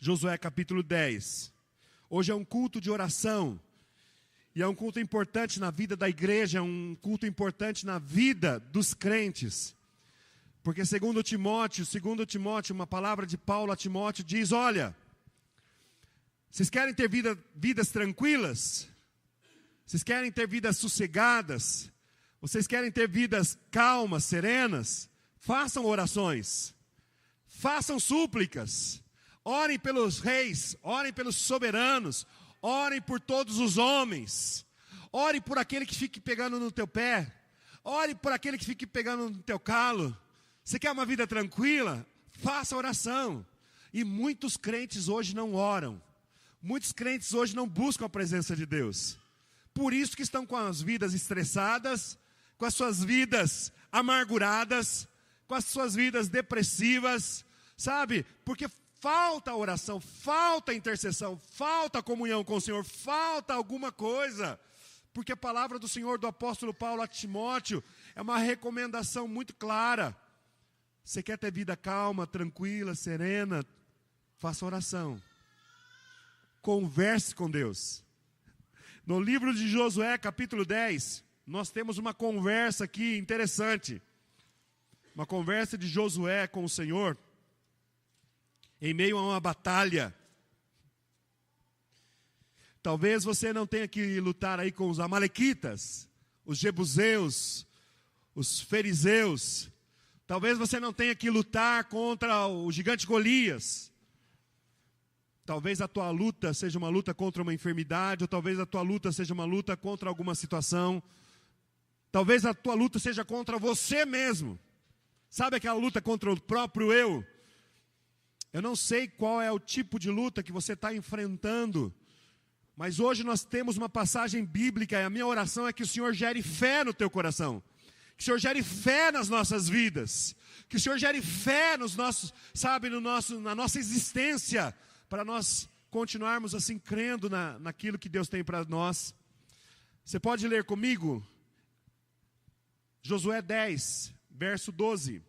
Josué capítulo 10. Hoje é um culto de oração. E é um culto importante na vida da igreja, é um culto importante na vida dos crentes. Porque segundo Timóteo, uma palavra de Paulo a Timóteo diz, olha, vocês querem ter vidas tranquilas? Vocês querem ter vidas sossegadas? Vocês querem ter vidas calmas, serenas? Façam orações, façam súplicas, orem pelos reis, orem pelos soberanos, orem por todos os homens, ore por aquele que fique pegando no teu pé, ore por aquele que fique pegando no teu calo. Você quer uma vida tranquila? Faça oração. E muitos crentes hoje não oram, muitos crentes hoje não buscam a presença de Deus, por isso que estão com as vidas estressadas, com as suas vidas amarguradas, com as suas vidas depressivas, sabe? Porque falta oração, falta intercessão, falta comunhão com o Senhor, falta alguma coisa. Porque a palavra do Senhor, do apóstolo Paulo a Timóteo, é uma recomendação muito clara. Você quer ter vida calma, tranquila, serena? Faça oração. Converse com Deus. No livro de Josué, capítulo 10, nós temos uma conversa aqui interessante. Uma conversa de Josué com o Senhor, em meio a uma batalha. Talvez você não tenha que lutar aí com os amalequitas, os jebuseus, os fariseus. Talvez você não tenha que lutar contra o gigante Golias. Talvez a tua luta seja uma luta contra uma enfermidade, ou talvez a tua luta seja uma luta contra alguma situação. Talvez a tua luta seja contra você mesmo. Sabe aquela luta contra o próprio eu? Eu não sei qual é o tipo de luta que você está enfrentando, mas hoje nós temos uma passagem bíblica, e a minha oração é que o Senhor gere fé no teu coração, que o Senhor gere fé nas nossas vidas, que o Senhor gere fé nos nossos, sabe, na nossa existência, para nós continuarmos assim crendo naquilo que Deus tem para nós. Você pode ler comigo? Josué 10, verso 12.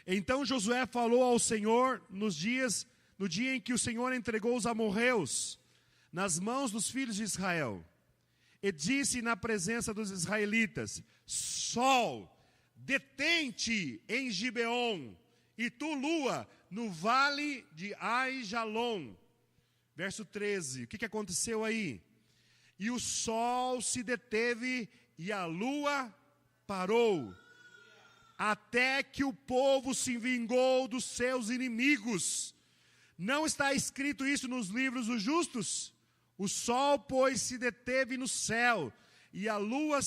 Então Josué falou ao Senhor no dia em que o Senhor entregou os amorreus nas mãos dos filhos de Israel. E disse na presença dos israelitas: Sol, detente em Gibeon, e tu, lua, no vale de Aijalon. Verso 13, o que aconteceu aí? E o sol se deteve e a lua parou, até que o povo se vingou dos seus inimigos. Não está escrito isso nos livros dos justos? O sol, pois, se deteve no céu, e a lua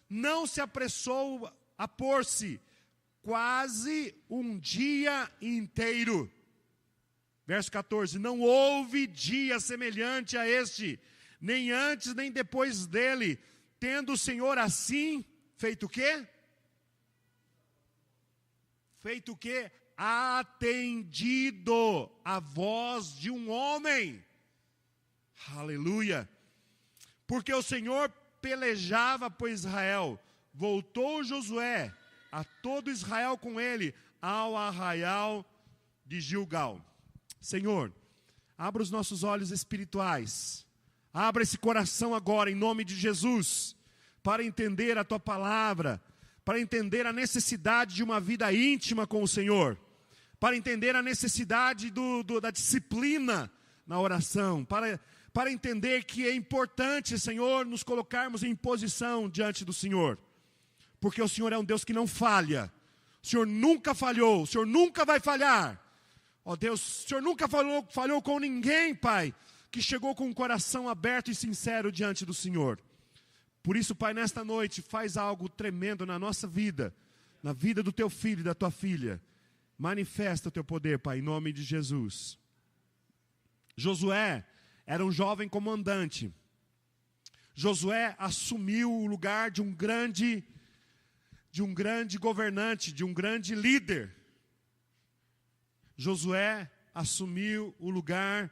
não se apressou a pôr-se, quase um dia inteiro. Verso 14, não houve dia semelhante a este, nem antes nem depois dele, tendo o Senhor assim, feito o quê? Feito o quê? Atendido a voz de um homem. Aleluia. Porque o Senhor pelejava por Israel. Voltou Josué, a todo Israel com ele, ao arraial de Gilgal. Senhor, abra os nossos olhos espirituais. Abra esse coração agora, em nome de Jesus, para entender a Tua palavra, para entender a necessidade de uma vida íntima com o Senhor, para entender a necessidade da disciplina na oração, para entender que é importante, Senhor, nos colocarmos em posição diante do Senhor, porque o Senhor é um Deus que não falha, o Senhor nunca falhou, o Senhor nunca vai falhar. Ó Deus, o Senhor nunca falhou com ninguém, Pai, que chegou com um coração aberto e sincero diante do Senhor. Por isso, Pai, nesta noite, faz algo tremendo na nossa vida, na vida do Teu filho e da Tua filha. Manifesta o Teu poder, Pai, em nome de Jesus. Josué era um jovem comandante. Josué assumiu o lugar de um grande governante, de um grande líder. Josué assumiu o lugar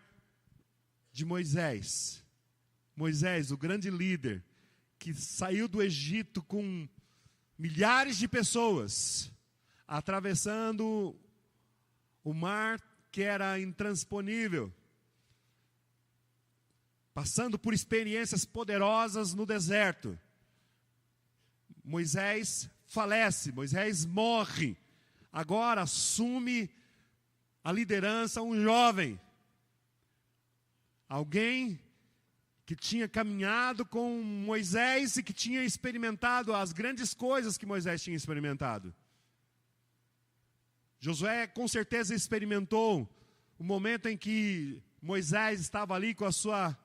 de Moisés. Moisés, o grande líder, que saiu do Egito com milhares de pessoas, atravessando o mar que era intransponível, passando por experiências poderosas no deserto. Moisés falece, Moisés morre. Agora assume a liderança um jovem. Alguém que tinha caminhado com Moisés e que tinha experimentado as grandes coisas que Moisés tinha experimentado. Josué com certeza experimentou o momento em que Moisés estava ali com a sua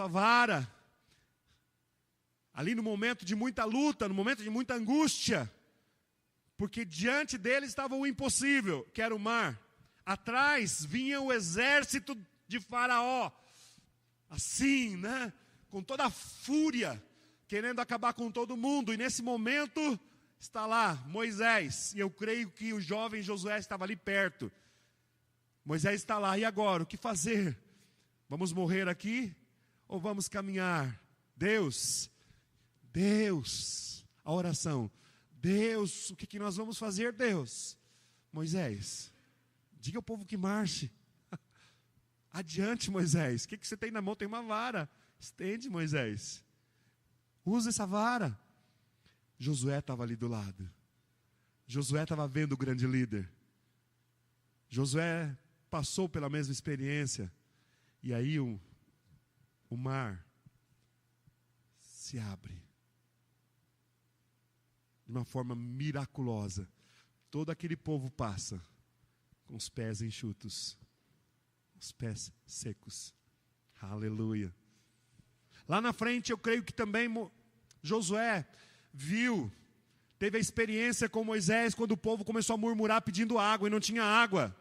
vara, ali no momento de muita luta, no momento de muita angústia, porque diante dele estava o impossível, que era o mar. Atrás vinha o exército de Faraó, assim, né? Com toda a fúria, querendo acabar com todo mundo. E nesse momento está lá Moisés, e eu creio que o jovem Josué estava ali perto. Moisés está lá, e agora, o que fazer? Vamos morrer aqui ou vamos caminhar? Deus, a oração. Deus, o que nós vamos fazer, Deus? Moisés, diga ao povo que marche. Adiante, Moisés. O que você tem na mão? Tem uma vara. Estende, Moisés. Usa essa vara. Josué estava ali do lado. Josué estava vendo o grande líder. Josué passou pela mesma experiência. E aí o mar se abre. De uma forma miraculosa. Todo aquele povo passa com os pés enxutos. Os pés secos. Aleluia. Lá na frente eu creio que também Josué teve a experiência com Moisés quando o povo começou a murmurar pedindo água e não tinha água.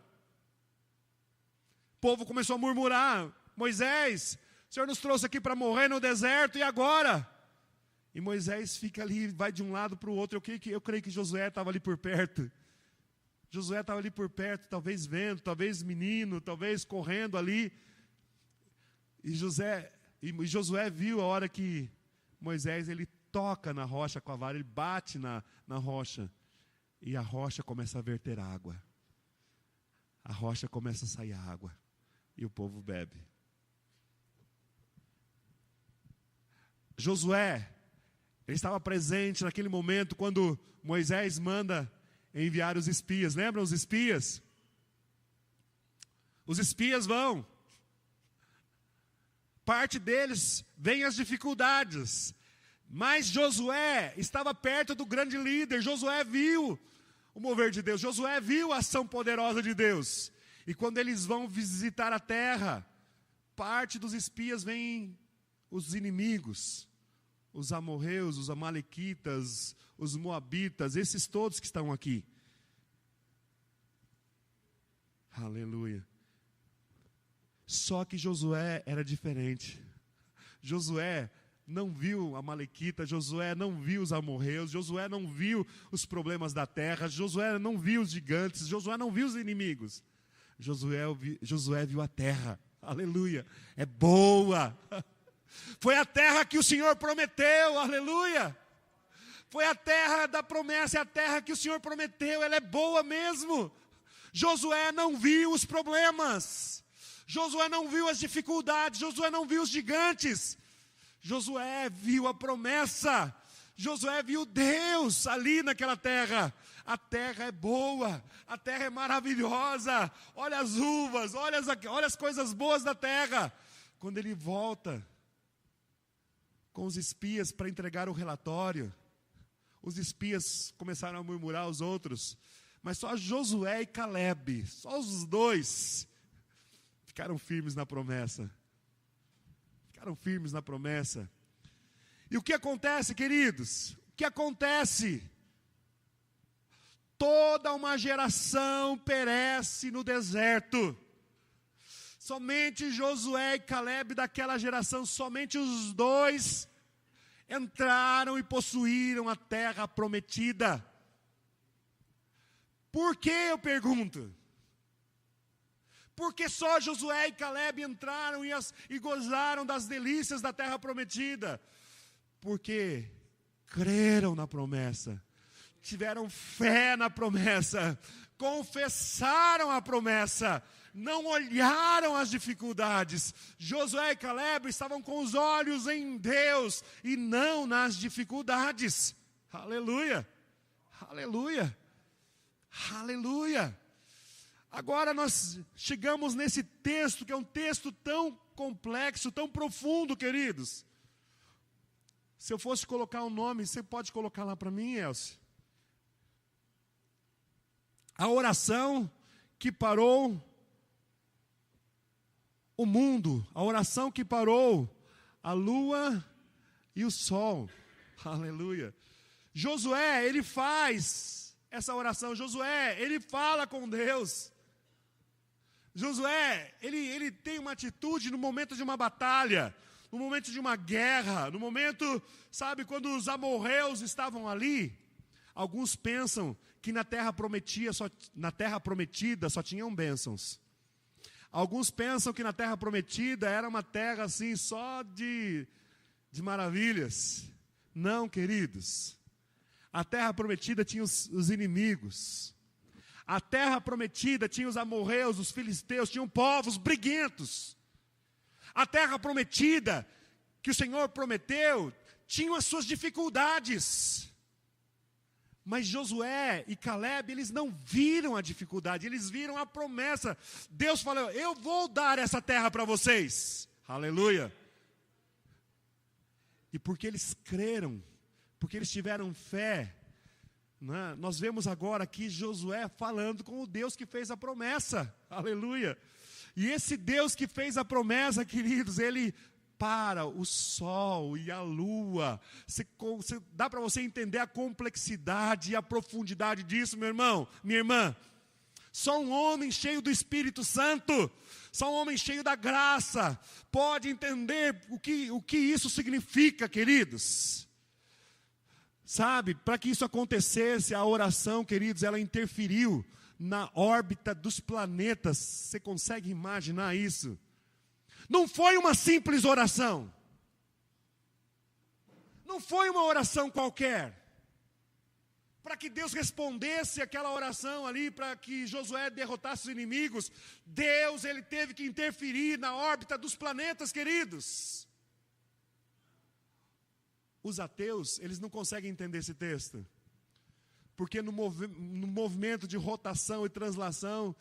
O povo começou a murmurar: Moisés, o Senhor nos trouxe aqui para morrer no deserto, e agora? E Moisés fica ali, vai de um lado para o outro. Eu creio que Josué estava ali por perto. Josué estava ali por perto, talvez vendo, talvez menino, talvez correndo ali. E Josué viu a hora que Moisés, ele toca na rocha com a vara, ele bate na rocha. E a rocha começa a verter água. A rocha começa a sair água. E o povo bebe. Josué, ele estava presente naquele momento quando Moisés manda enviar os espias. Lembram os espias? Os espias vão. Parte deles vem as dificuldades. Mas Josué estava perto do grande líder. Josué viu o mover de Deus. Josué viu a ação poderosa de Deus. E quando eles vão visitar a terra, parte dos espias vêm os inimigos. Os amorreus, os amalequitas, os moabitas, esses todos que estão aqui. Aleluia. Só que Josué era diferente. Josué não viu a amalequita, Josué não viu os amorreus, Josué não viu os problemas da terra, Josué não viu os gigantes, Josué não viu os inimigos. Josué viu a terra. Aleluia. É boa. Foi a terra que o Senhor prometeu, aleluia. Foi a terra da promessa, é a terra que o Senhor prometeu, ela é boa mesmo. Josué não viu os problemas, Josué não viu as dificuldades, Josué não viu os gigantes. Josué viu a promessa, Josué viu Deus ali naquela terra. A terra é boa, a terra é maravilhosa. Olha as uvas, olha as coisas boas da terra. Quando ele volta com os espias para entregar o relatório, os espias começaram a murmurar aos outros, mas só Josué e Calebe, só os dois, ficaram firmes na promessa. Ficaram firmes na promessa. E o que acontece, queridos? O que acontece? Toda uma geração perece no deserto. Somente Josué e Calebe daquela geração, somente os dois entraram e possuíram a terra prometida. Por que, eu pergunto? Porque só Josué e Calebe entraram e gozaram das delícias da terra prometida? Porque creram na promessa, tiveram fé na promessa, confessaram a promessa, não olharam as dificuldades. Josué e Caleb estavam com os olhos em Deus e não nas dificuldades. Aleluia, aleluia, aleluia. Agora nós chegamos nesse texto, que é um texto tão complexo, tão profundo, queridos. Se eu fosse colocar um nome, você pode colocar lá para mim, Elcio? A oração que parou o mundo, a oração que parou a lua e o sol. Aleluia. Josué, ele faz essa oração. Josué, ele fala com Deus. Josué, ele tem uma atitude no momento de uma batalha, no momento de uma guerra, no momento, sabe, quando os amorreus estavam ali. Alguns pensam que na terra prometida só tinham bênçãos. Alguns pensam que na terra prometida era uma terra assim só de maravilhas. Não, queridos. A terra prometida tinha os inimigos. A terra prometida tinha os amorreus, os filisteus, tinham povos briguentos. A terra prometida que o Senhor prometeu tinha as suas dificuldades. Mas Josué e Caleb, eles não viram a dificuldade, eles viram a promessa. Deus falou: eu vou dar essa terra para vocês. Aleluia. E porque eles creram, porque eles tiveram fé, né? Nós vemos agora aqui Josué falando com o Deus que fez a promessa. Aleluia. E esse Deus que fez a promessa, queridos, ele para o sol e a lua. Dá para você entender a complexidade e a profundidade disso, meu irmão, minha irmã. Só um homem cheio do Espírito Santo, só um homem cheio da graça, pode entender o que isso significa, queridos. Sabe, para que isso acontecesse, a oração, queridos, ela interferiu na órbita dos planetas. Você consegue imaginar isso? Não foi uma simples oração. Não foi uma oração qualquer. Para que Deus respondesse aquela oração ali, para que Josué derrotasse os inimigos, Deus, ele teve que interferir na órbita dos planetas, queridos. Os ateus, eles não conseguem entender esse texto. Porque no movimento de rotação e translação,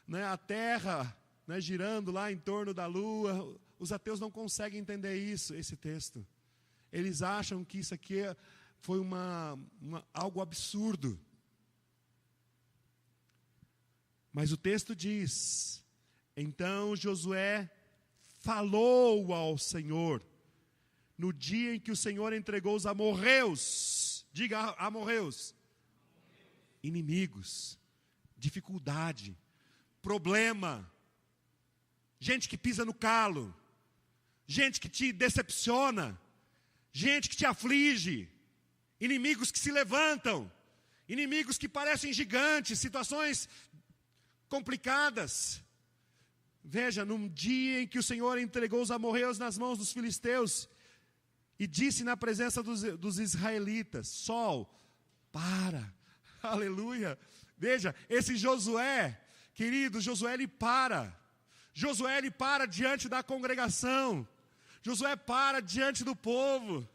né, a Terra, né, girando lá em torno da Lua, os ateus não conseguem entender isso, esse texto. Eles acham que isso aqui foi algo absurdo. Mas o texto diz: então Josué falou ao Senhor, no dia em que o Senhor entregou os amorreus, diga amorreus, inimigos, dificuldade, problema, gente que pisa no calo, gente que te decepciona, gente que te aflige, inimigos que se levantam, inimigos que parecem gigantes, situações complicadas. Veja, num dia em que o Senhor entregou os amorreus nas mãos dos filisteus, e disse na presença dos israelitas: sol, para. Aleluia. Veja, esse Josué, querido, Josué ele para. Josué ele para diante da congregação. Josué para diante do povo.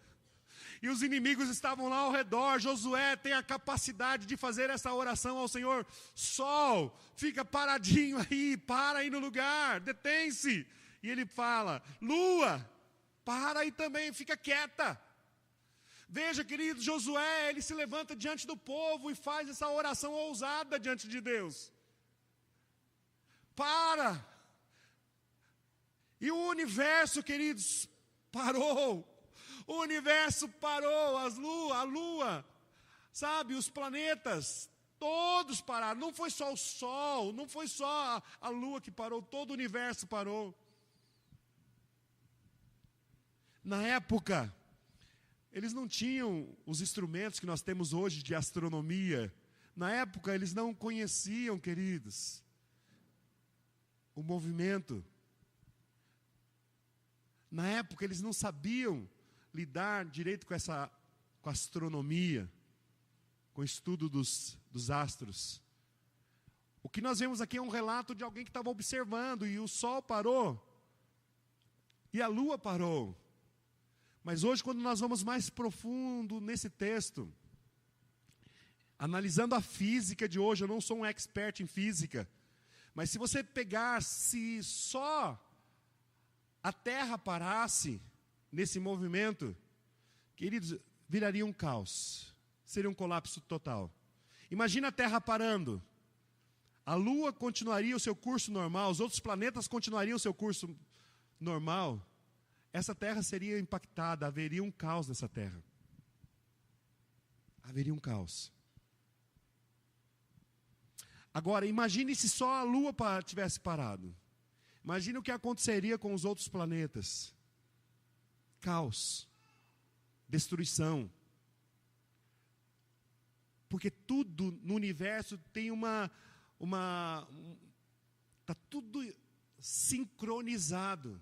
E os inimigos estavam lá ao redor. Josué tem a capacidade de fazer essa oração ao Senhor: sol, fica paradinho aí, para aí no lugar, detém-se. E ele fala: lua, para aí também, fica quieta. Veja, querido, Josué, ele se levanta diante do povo e faz essa oração ousada diante de Deus. Para. E o universo, queridos, parou. O universo parou, a lua, sabe, os planetas, todos pararam. Não foi só o sol, não foi só a lua que parou, todo o universo parou. Na época, eles não tinham os instrumentos que nós temos hoje de astronomia. Na época, eles não conheciam, queridos, o movimento. Na época, eles não sabiam lidar direito com a astronomia, com o estudo dos astros. O que nós vemos aqui é um relato de alguém que estava observando, e o sol parou, e a lua parou. Mas hoje, quando nós vamos mais profundo nesse texto, analisando a física de hoje, eu não sou um expert em física, mas se você pegar, se só a Terra parasse nesse movimento, queridos, viraria um caos, seria um colapso total. Imagina a Terra parando, a Lua continuaria o seu curso normal, os outros planetas continuariam o seu curso normal, essa Terra seria impactada, haveria um caos nessa Terra. Haveria um caos. Agora, imagine se só a Lua tivesse parado. Imagine o que aconteceria com os outros planetas. Caos. Destruição. Porque tudo no universo tem está tudo sincronizado.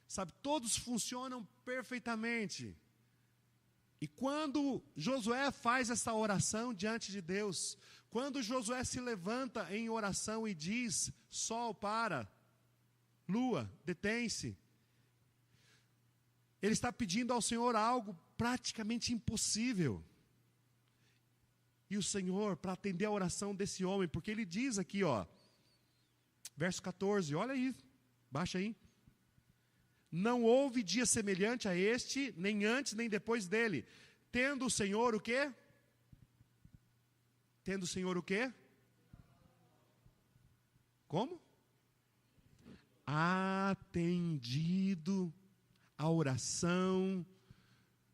Sabe, todos funcionam perfeitamente. E quando Josué faz essa oração diante de Deus, quando Josué se levanta em oração e diz, sol para, lua, detém-se, ele está pedindo ao Senhor algo praticamente impossível. E o Senhor, para atender a oração desse homem, porque ele diz aqui, verso 14, olha aí, baixa aí. Não houve dia semelhante a este, nem antes, nem depois dele. Tendo o Senhor o quê? Tendo o Senhor o quê? Como? Atendido a oração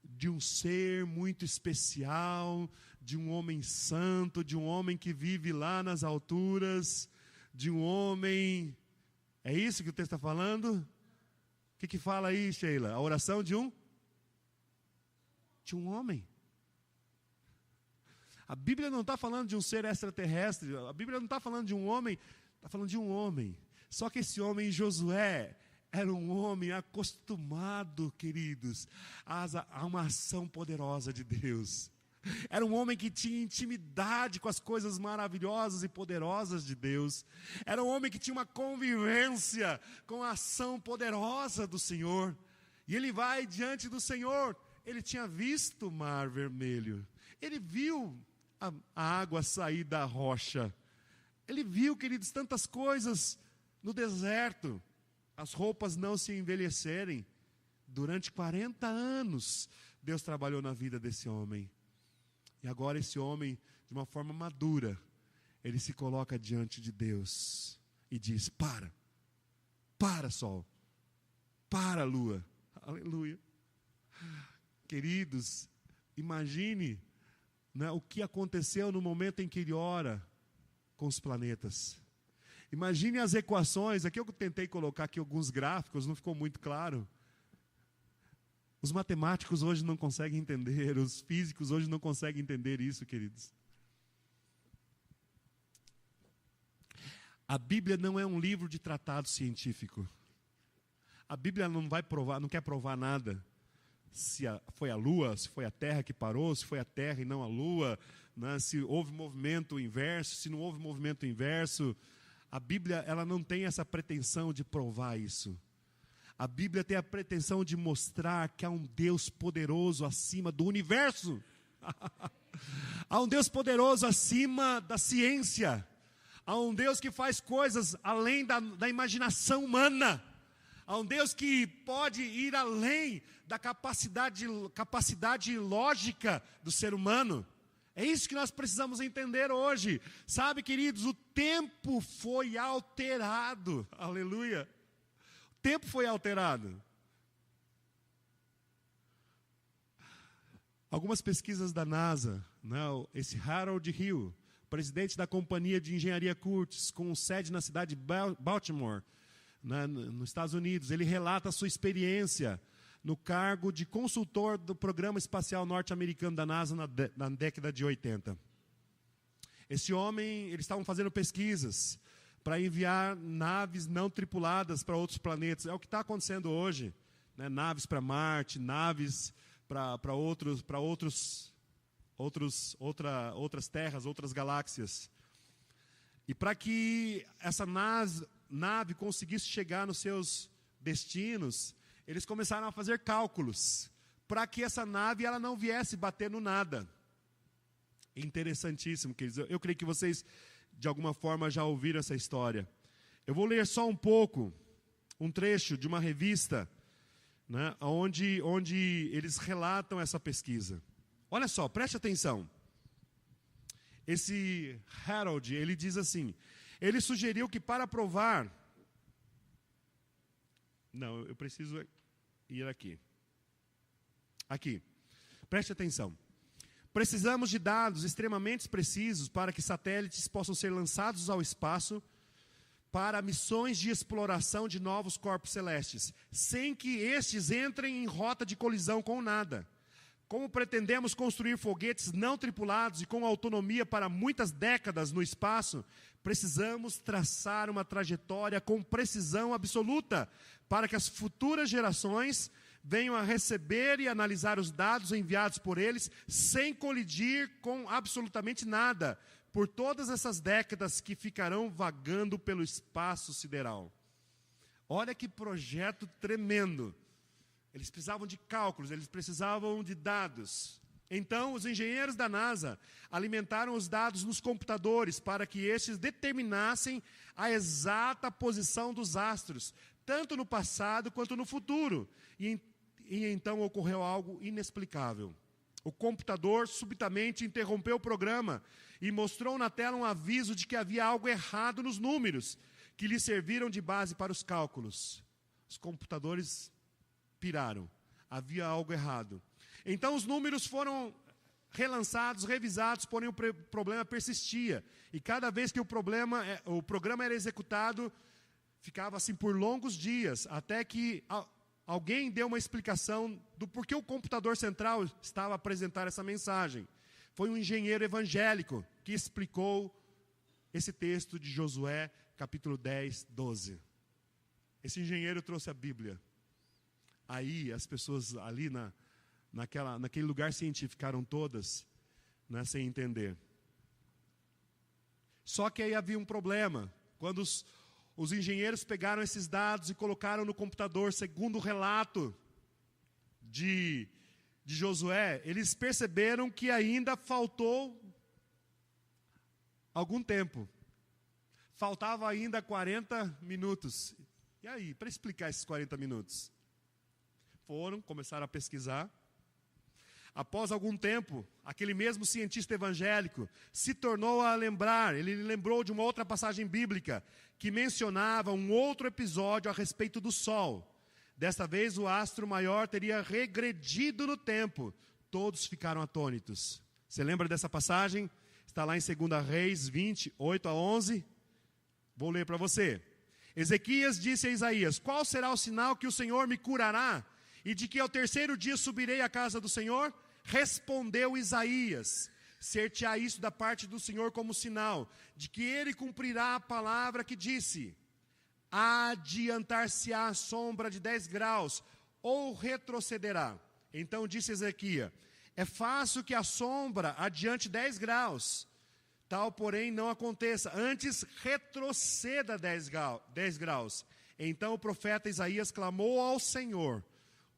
de um ser muito especial, de um homem santo, de um homem que vive lá nas alturas, de um homem... É isso que o texto está falando? O que fala aí, Sheila? A oração de um homem. A Bíblia não está falando de um ser extraterrestre, a Bíblia não está falando de um homem, está falando de um homem. Só que esse homem, Josué, era um homem acostumado, queridos, a uma ação poderosa de Deus. Era um homem que tinha intimidade com as coisas maravilhosas e poderosas de Deus. Era um homem que tinha uma convivência com a ação poderosa do Senhor. E ele vai diante do Senhor. Ele tinha visto o mar vermelho. Ele viu a água sair da rocha. Ele viu, queridos, tantas coisas no deserto. As roupas não se envelhecerem. Durante 40 anos, Deus trabalhou na vida desse homem. E agora esse homem, de uma forma madura, ele se coloca diante de Deus e diz, para sol, para lua, aleluia. Queridos, imagine, né, o que aconteceu no momento em que ele ora com os planetas. Imagine as equações, aqui eu tentei colocar aqui alguns gráficos, não ficou muito claro. Os matemáticos hoje não conseguem entender, os físicos hoje não conseguem entender isso, queridos. A Bíblia não é um livro de tratado científico. A Bíblia não quer provar nada. Se foi a Lua, se foi a Terra que parou, se foi a Terra e não a Lua, né, se houve movimento inverso, se não houve movimento inverso. A Bíblia, ela não tem essa pretensão de provar isso. A Bíblia tem a pretensão de mostrar que há um Deus poderoso acima do universo. Há um Deus poderoso acima da ciência. Há um Deus que faz coisas além da imaginação humana. Há um Deus que pode ir além da capacidade lógica do ser humano. É isso que nós precisamos entender hoje. Sabe, queridos, o tempo foi alterado. Aleluia. O tempo foi alterado. Algumas pesquisas da NASA, né, esse Harold Hill, presidente da companhia de engenharia Curtiss, com sede na cidade de Baltimore, né, nos Estados Unidos, ele relata a sua experiência no cargo de consultor do programa espacial norte-americano da NASA na década de 80. Esse homem, eles estavam fazendo pesquisas para enviar naves não tripuladas para outros planetas. É o que está acontecendo hoje, né? Naves para Marte, naves para outras terras, outras galáxias. E para que essa nave conseguisse chegar nos seus destinos, eles começaram a fazer cálculos, para que essa nave ela não viesse bater no nada. Interessantíssimo, queridos. Eu creio que vocês, de alguma forma, já ouviram essa história. Eu vou ler só um trecho de uma revista, né, onde eles relatam essa pesquisa. Olha só, preste atenção. Esse Harold, ele diz assim, ele sugeriu que para provar... Não, eu preciso ir aqui. Aqui, preste atenção. Precisamos de dados extremamente precisos para que satélites possam ser lançados ao espaço para missões de exploração de novos corpos celestes, sem que estes entrem em rota de colisão com nada. Como pretendemos construir foguetes não tripulados e com autonomia para muitas décadas no espaço, precisamos traçar uma trajetória com precisão absoluta para que as futuras gerações venham a receber e analisar os dados enviados por eles sem colidir com absolutamente nada, por todas essas décadas que ficarão vagando pelo espaço sideral. Olha que projeto tremendo. Eles precisavam de cálculos, eles precisavam de dados. Então, os engenheiros da NASA alimentaram os dados nos computadores para que estes determinassem a exata posição dos astros, tanto no passado quanto no futuro. E então ocorreu algo inexplicável. O computador subitamente interrompeu o programa e mostrou na tela um aviso de que havia algo errado nos números que lhe serviram de base para os cálculos. Os computadores piraram. Havia algo errado. Então os números foram relançados, revisados, porém o problema persistia. E cada vez que o programa era executado, ficava assim por longos dias, até que alguém deu uma explicação do porquê o computador central estava a apresentar essa mensagem. Foi um engenheiro evangélico que explicou esse texto de Josué, capítulo 10, 12. Esse engenheiro trouxe a Bíblia. Aí as pessoas ali naquele lugar científico ficaram todas, né, sem entender. Só que aí havia um problema. Quando os engenheiros pegaram esses dados e colocaram no computador, segundo o relato de Josué, eles perceberam que ainda faltou algum tempo. Faltava ainda 40 minutos. E aí, para explicar esses 40 minutos? Começaram a pesquisar. Após algum tempo, aquele mesmo cientista evangélico se tornou a lembrar, ele lembrou de uma outra passagem bíblica que mencionava um outro episódio a respeito do Sol. Desta vez o astro maior teria regredido no tempo. Todos ficaram atônitos. Você lembra dessa passagem? Está lá em 2 Reis 20, 8 a 11. Vou ler para você. Ezequias disse a Isaías: qual será o sinal que o Senhor me curará? E de que ao terceiro dia subirei à casa do Senhor? Respondeu Isaías: ser-te-á isso da parte do Senhor como sinal, de que ele cumprirá a palavra que disse: adiantar-se-á a sombra de 10 graus, ou retrocederá. Então disse Ezequias: é fácil que a sombra adiante 10 graus, tal porém não aconteça, antes retroceda 10 graus. Então o profeta Isaías clamou ao Senhor.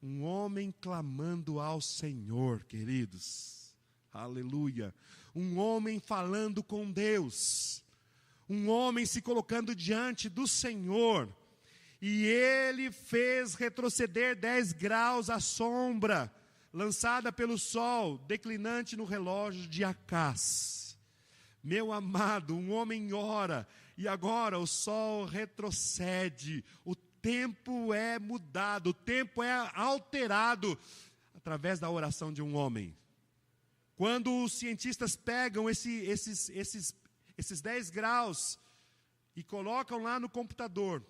Um homem clamando ao Senhor, queridos. Aleluia. Um homem falando com Deus. Um homem se colocando diante do Senhor. E ele fez retroceder 10 graus a sombra lançada pelo sol, declinante no relógio de Acás. Meu amado, um homem ora, e agora o sol retrocede, o tempo é mudado, o tempo é alterado através da oração de um homem. Quando os cientistas pegam esses 10 graus e colocam lá no computador,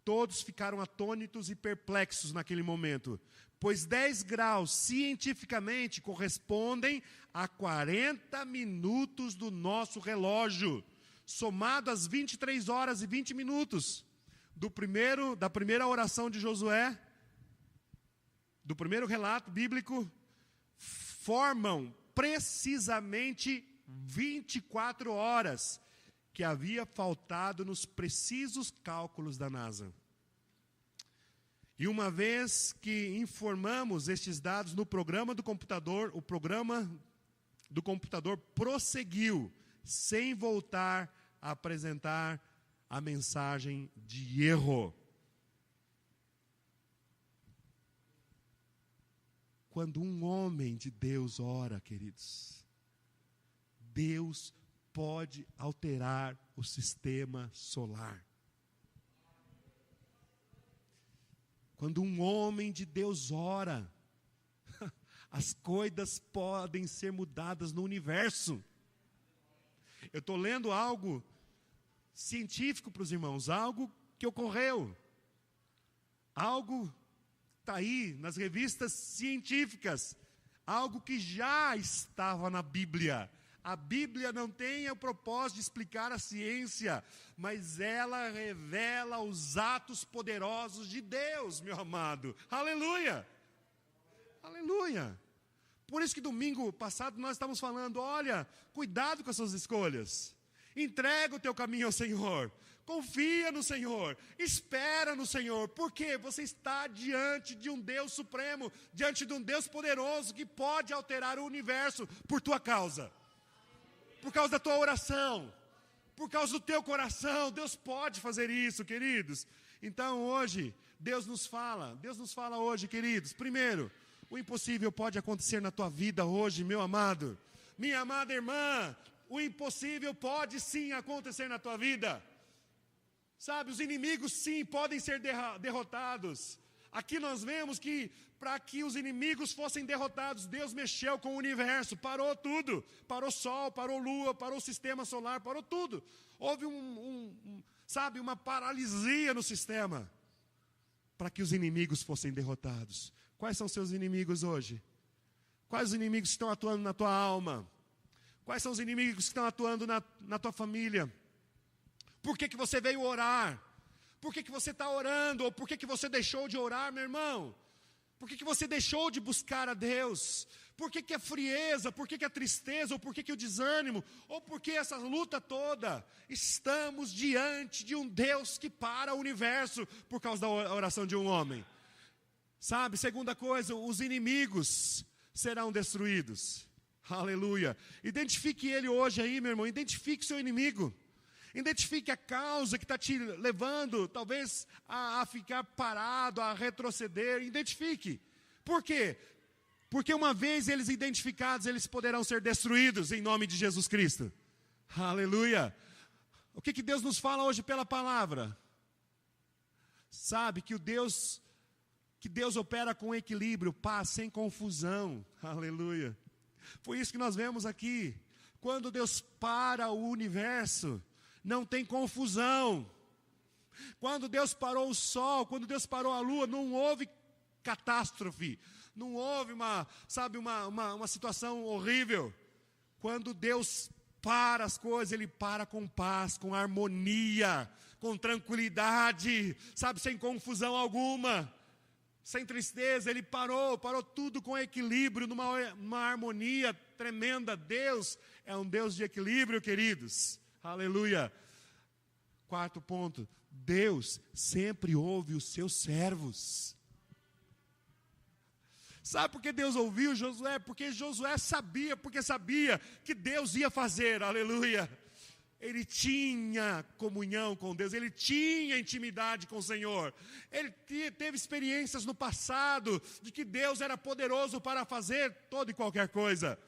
todos ficaram atônitos e perplexos naquele momento, pois 10 graus cientificamente correspondem a 40 minutos do nosso relógio, somado às 23 horas e 20 minutos. Da primeira oração de Josué, do primeiro relato bíblico, formam precisamente 24 horas. que havia faltado nos precisos cálculos da NASA. E uma vez que informamos estes dados no programa do computador, o programa do computador prosseguiu, sem voltar a apresentar a mensagem de erro. Quando um homem de Deus ora, queridos, Deus pode alterar o sistema solar. Quando um homem de Deus ora, as coisas podem ser mudadas no universo. Eu estou lendo algo científico para os irmãos, algo que ocorreu, algo está aí nas revistas científicas, algo que já estava na Bíblia. A Bíblia não tem o propósito de explicar a ciência, mas ela revela os atos poderosos de Deus, meu amado. Aleluia! Aleluia! Por isso que domingo passado nós estávamos falando, olha, cuidado com as suas escolhas. Entrega o teu caminho ao Senhor. Confia no Senhor. Espera no Senhor. Porque você está diante de um Deus supremo, diante de um Deus poderoso que pode alterar o universo por tua causa. Por causa da tua oração, por causa do teu coração, Deus pode fazer isso, queridos. Então hoje, Deus nos fala hoje, queridos. Primeiro, o impossível pode acontecer na tua vida hoje, meu amado. Minha amada irmã, o impossível pode sim acontecer na tua vida. Sabe, os inimigos sim podem ser derrotados. Aqui nós vemos que para que os inimigos fossem derrotados, Deus mexeu com o universo, parou tudo. Parou o sol, parou a lua, parou o sistema solar, parou tudo. Houve uma paralisia no sistema para que os inimigos fossem derrotados. Quais são seus inimigos hoje? Quais os inimigos que estão atuando na tua alma? Quais são os inimigos que estão atuando na tua família? Por que você veio orar? Por que você está orando? Ou por que você deixou de orar, meu irmão? Por que você deixou de buscar a Deus? Por que a frieza? Por que a tristeza? Ou por que o desânimo? Ou por que essa luta toda? Estamos diante de um Deus que para o universo por causa da oração de um homem. Sabe, segunda coisa, os inimigos serão destruídos. Aleluia. Identifique ele hoje aí, meu irmão. Identifique seu inimigo. Identifique a causa que está te levando, talvez, a ficar parado, a retroceder. Identifique. Por quê? Porque uma vez eles identificados, eles poderão ser destruídos em nome de Jesus Cristo. Aleluia. O que Deus nos fala hoje pela palavra? Sabe que Deus opera com equilíbrio, paz, sem confusão. Aleluia. Foi isso que nós vemos aqui. Quando Deus para o universo, não tem confusão. Quando Deus parou o sol, quando Deus parou a lua, não houve catástrofe. Não houve uma situação horrível. Quando Deus para as coisas, Ele para com paz, com harmonia, com tranquilidade, sem confusão alguma, sem tristeza. Ele parou tudo com equilíbrio, numa harmonia tremenda. Deus é um Deus de equilíbrio, queridos. Aleluia. Quarto ponto, Deus sempre ouve os seus servos. Sabe por que Deus ouviu Josué? Porque Josué sabia que Deus ia fazer, aleluia. Ele tinha comunhão com Deus, ele tinha intimidade com o Senhor. Ele teve experiências no passado de que Deus era poderoso para fazer toda e qualquer coisa.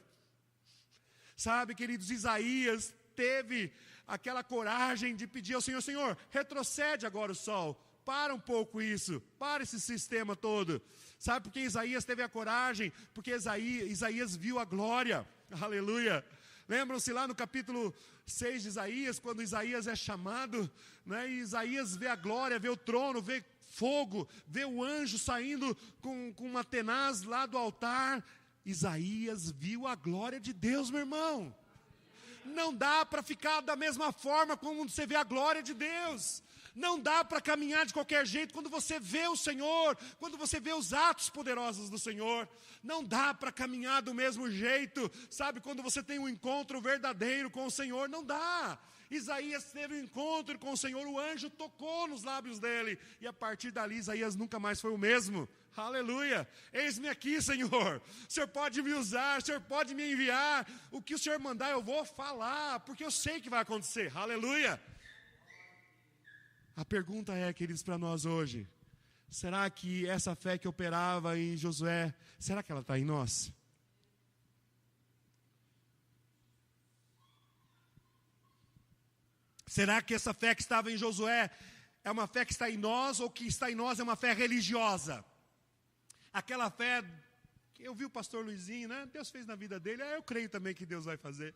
Sabe, queridos, Isaías teve aquela coragem de pedir ao Senhor, Senhor, retrocede agora o sol, para um pouco isso, para esse sistema todo. Sabe por que Isaías teve a coragem? Porque Isaías viu a glória, aleluia. Lembram-se lá no capítulo 6 de Isaías, quando Isaías é chamado, né, e Isaías vê a glória, vê o trono, vê fogo, vê o anjo saindo com uma tenaz lá do altar. Isaías viu a glória de Deus, meu irmão. Não dá para ficar da mesma forma como você vê a glória de Deus. Não dá para caminhar de qualquer jeito quando você vê o Senhor, quando você vê os atos poderosos do Senhor. Não dá para caminhar do mesmo jeito, quando você tem um encontro verdadeiro com o Senhor, não dá. Isaías teve um encontro com o Senhor, o anjo tocou nos lábios dele, e a partir dali Isaías nunca mais foi o mesmo. Aleluia, eis-me aqui, Senhor, o Senhor pode me usar, o Senhor pode me enviar, o que o Senhor mandar eu vou falar, porque eu sei que vai acontecer. Aleluia. A pergunta é, queridos, para nós hoje, será que essa fé que operava em Josué, será que ela está em nós? Será que essa fé que estava em Josué é uma fé que está em nós, ou que está em nós é uma fé religiosa? Aquela fé que eu vi o pastor Luizinho, né? Deus fez na vida dele, eu creio também que Deus vai fazer.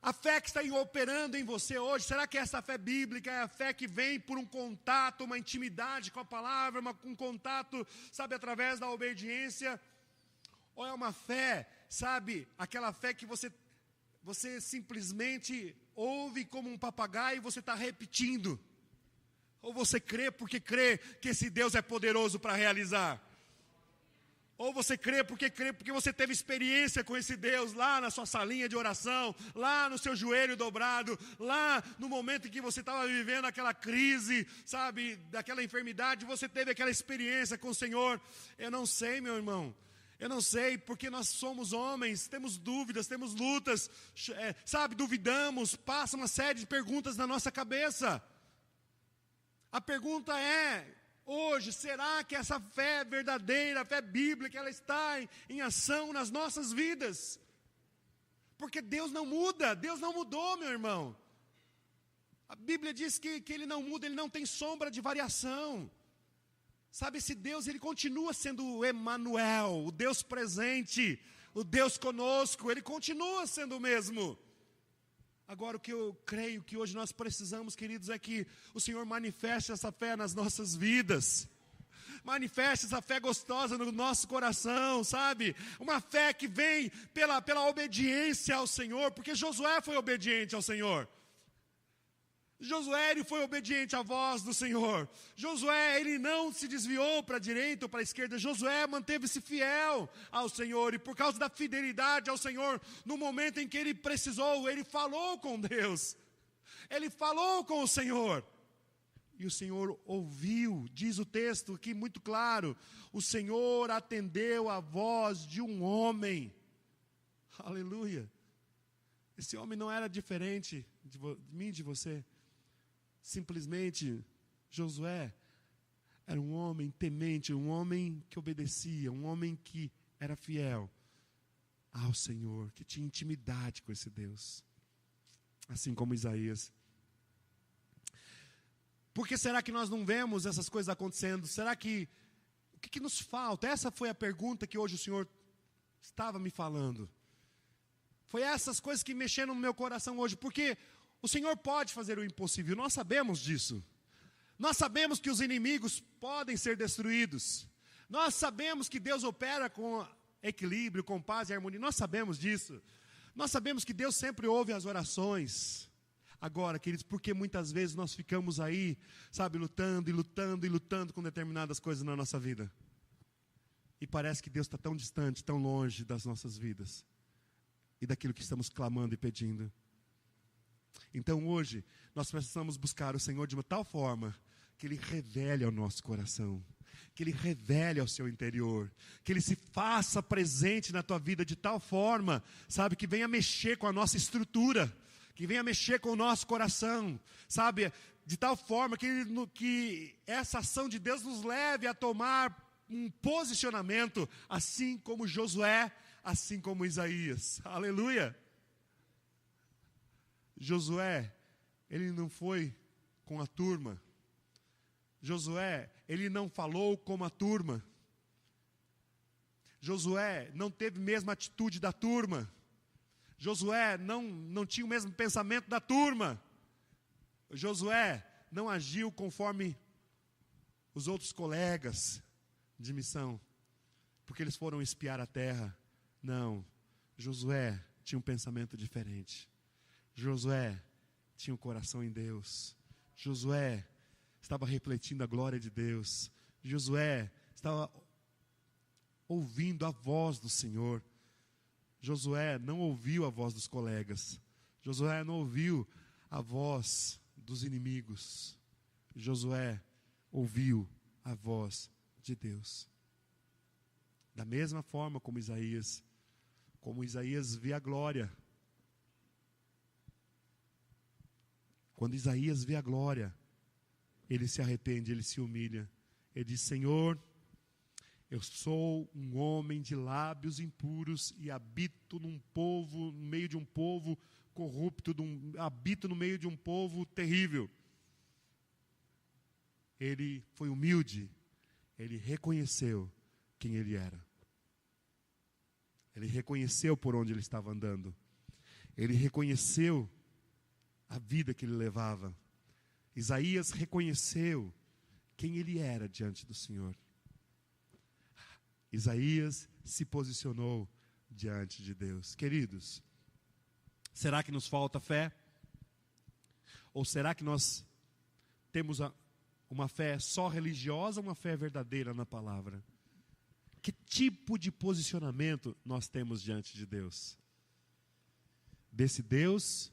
A fé que está operando em você hoje, será que essa fé bíblica é a fé que vem por um contato, uma intimidade com a palavra, um contato, sabe, através da obediência? Ou é uma fé, sabe, aquela fé que você simplesmente ouve como um papagaio e você está repetindo? Ou você crê porque crê que esse Deus é poderoso para realizar? Ou você crê porque você teve experiência com esse Deus lá na sua salinha de oração, lá no seu joelho dobrado, lá no momento em que você estava vivendo aquela crise, sabe, daquela enfermidade, você teve aquela experiência com o Senhor? Eu não sei, meu irmão. Eu não sei, porque nós somos homens, temos dúvidas, temos lutas, sabe, duvidamos, passa uma série de perguntas na nossa cabeça. A pergunta é, hoje, será que essa fé verdadeira, a fé bíblica, ela está em ação nas nossas vidas? Porque Deus não muda, Deus não mudou, meu irmão. A Bíblia diz que Ele não muda, Ele não tem sombra de variação. Sabe, esse Deus, Ele continua sendo o Emanuel, o Deus presente, o Deus conosco, Ele continua sendo o mesmo. Agora, o que eu creio que hoje nós precisamos, queridos, é que o Senhor manifeste essa fé nas nossas vidas. Manifeste essa fé gostosa no nosso coração, sabe? Uma fé que vem pela obediência ao Senhor, porque Josué foi obediente ao Senhor. Josué, ele foi obediente à voz do Senhor. Josué, ele não se desviou para a direita ou para a esquerda. Josué manteve-se fiel ao Senhor. E por causa da fidelidade ao Senhor, no momento em que ele precisou, ele falou com Deus. Ele falou com o Senhor. E o Senhor ouviu, diz o texto aqui muito claro. O Senhor atendeu a voz de um homem. Aleluia. Esse homem não era diferente de mim e de você. Simplesmente, Josué era um homem temente, um homem que obedecia, um homem que era fiel ao Senhor, que tinha intimidade com esse Deus. Assim como Isaías. Por que será que nós não vemos essas coisas acontecendo? Será que, o que nos falta? Essa foi a pergunta que hoje o Senhor estava me falando. Foi essas coisas que mexeram no meu coração hoje, porque o Senhor pode fazer o impossível, nós sabemos disso. Nós sabemos que os inimigos podem ser destruídos. Nós sabemos que Deus opera com equilíbrio, com paz e harmonia. Nós sabemos disso. Nós sabemos que Deus sempre ouve as orações. Agora, queridos, porque muitas vezes nós ficamos aí, sabe, lutando e lutando e lutando com determinadas coisas na nossa vida. E parece que Deus está tão distante, tão longe das nossas vidas. E daquilo que estamos clamando e pedindo. Então hoje, nós precisamos buscar o Senhor de uma tal forma que Ele revele ao nosso coração, que Ele revele ao seu interior, que Ele se faça presente na tua vida de tal forma, sabe, que venha mexer com a nossa estrutura, que venha mexer com o nosso coração, sabe, de tal forma que essa ação de Deus nos leve a tomar um posicionamento, assim como Josué, assim como Isaías. Aleluia! Josué, ele não foi com a turma. Josué, ele não falou como a turma. Josué não teve a mesma atitude da turma. Josué não tinha o mesmo pensamento da turma. Josué não agiu conforme os outros colegas de missão, porque eles foram espiar a terra. Não, Josué tinha um pensamento diferente. Josué tinha um coração em Deus. Josué estava refletindo a glória de Deus. Josué estava ouvindo a voz do Senhor. Josué não ouviu a voz dos colegas. Josué não ouviu a voz dos inimigos. Josué ouviu a voz de Deus. Da mesma forma como Isaías vê a glória. Quando Isaías vê a glória, ele se arrepende, ele se humilha. Ele diz: Senhor, eu sou um homem de lábios impuros e habito no meio de um povo corrupto, habito no meio de um povo terrível. Ele foi humilde, ele reconheceu quem ele era. Ele reconheceu por onde ele estava andando. Ele reconheceu a vida que ele levava. Isaías reconheceu quem ele era diante do Senhor. Isaías se posicionou diante de Deus. Queridos, será que nos falta fé? Ou será que nós temos uma fé só religiosa ou uma fé verdadeira na palavra? Que tipo de posicionamento nós temos diante de Deus? Desse Deus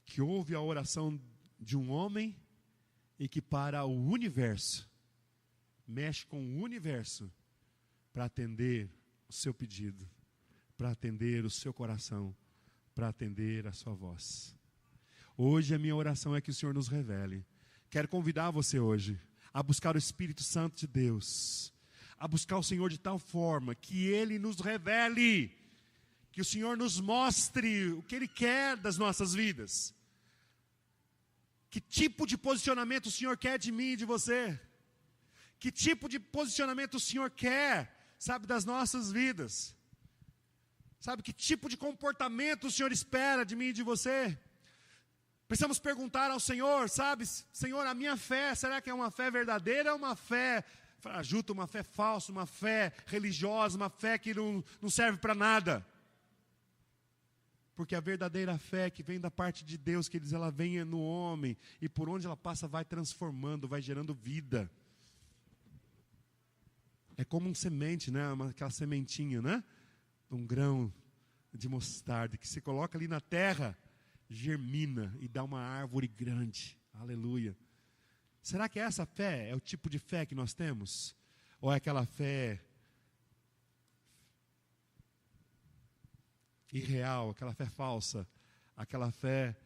que ouve a oração de um homem e que para o universo, mexe com o universo para atender o seu pedido, para atender o seu coração, para atender a sua voz. Hoje a minha oração é que o Senhor nos revele. Quero convidar você hoje a buscar o Espírito Santo de Deus, a buscar o Senhor de tal forma que Ele nos revele, que o Senhor nos mostre o que Ele quer das nossas vidas. Que tipo de posicionamento o Senhor quer de mim e de você? Que tipo de posicionamento o Senhor quer, sabe, das nossas vidas? Sabe, que tipo de comportamento o Senhor espera de mim e de você? Precisamos perguntar ao Senhor, sabe, Senhor, a minha fé, será que é uma fé verdadeira ou uma fé fajuta, uma fé falsa, uma fé religiosa, uma fé que não serve para nada? Porque a verdadeira fé que vem da parte de Deus, que diz, ela vem no homem, e por onde ela passa vai transformando, vai gerando vida. É como um semente, né? Aquela sementinha, né? Um grão de mostarda, que se coloca ali na terra, germina e dá uma árvore grande. Aleluia. Será que essa fé é o tipo de fé que nós temos? Ou é aquela fé irreal, aquela fé falsa, aquela fé,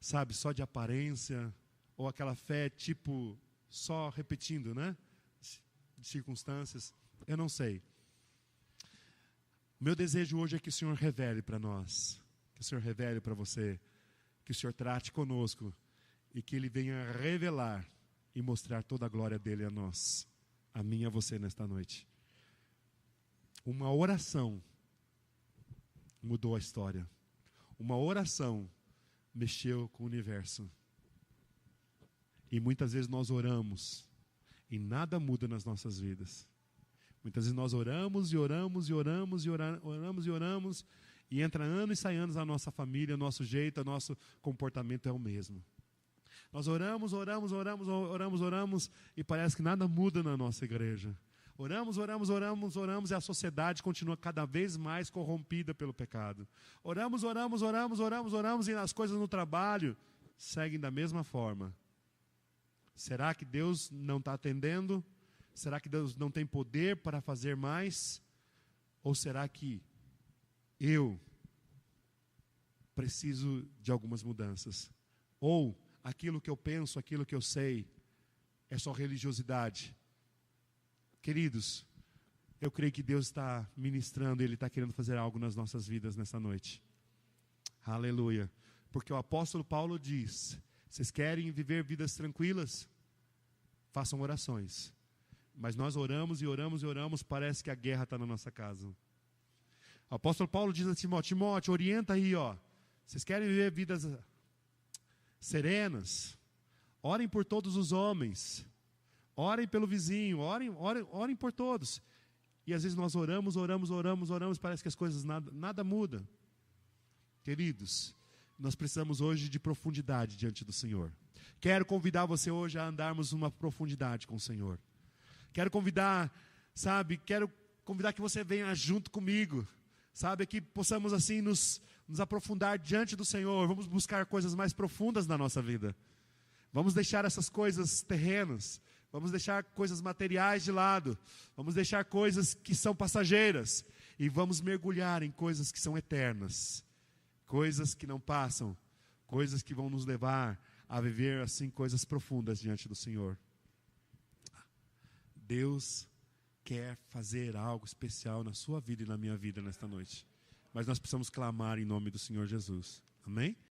sabe, só de aparência, ou aquela fé tipo, só repetindo, né, de circunstâncias, eu não sei. O meu desejo hoje é que o Senhor revele para nós, que o Senhor revele para você, que o Senhor trate conosco, e que Ele venha revelar e mostrar toda a glória dEle a nós, a mim e a você nesta noite. Uma oração mudou a história. Uma oração mexeu com o universo. E muitas vezes nós oramos e nada muda nas nossas vidas. Muitas vezes nós oramos e oramos e oramos e oramos e oramos, e entra anos e sai anos a nossa família, o nosso jeito, o nosso comportamento é o mesmo. Nós oramos e parece que nada muda na nossa igreja. Oramos e a sociedade continua cada vez mais corrompida pelo pecado. Oramos e as coisas no trabalho seguem da mesma forma. Será que Deus não está atendendo? Será que Deus não tem poder para fazer mais? Ou será que eu preciso de algumas mudanças? Ou aquilo que eu penso, aquilo que eu sei, é só religiosidade? Queridos, eu creio que Deus está ministrando, Ele está querendo fazer algo nas nossas vidas nessa noite. Aleluia. Porque o apóstolo Paulo diz, vocês querem viver vidas tranquilas? Façam orações. Mas nós oramos, parece que a guerra está na nossa casa. O apóstolo Paulo diz a Timóteo, orienta aí, ó. Vocês querem viver vidas serenas? Orem por todos os homens. Orem pelo vizinho, orem por todos. E às vezes nós oramos, parece que as coisas nada muda. Queridos, nós precisamos hoje de profundidade diante do Senhor. Quero convidar você hoje a andarmos numa profundidade com o Senhor. Quero convidar que você venha junto comigo, sabe, que possamos assim nos nos aprofundar diante do Senhor, vamos buscar coisas mais profundas na nossa vida. Vamos deixar essas coisas terrenas, vamos deixar coisas materiais de lado, vamos deixar coisas que são passageiras e vamos mergulhar em coisas que são eternas, coisas que não passam, coisas que vão nos levar a viver assim coisas profundas diante do Senhor. Deus quer fazer algo especial na sua vida e na minha vida nesta noite, mas nós precisamos clamar em nome do Senhor Jesus. Amém?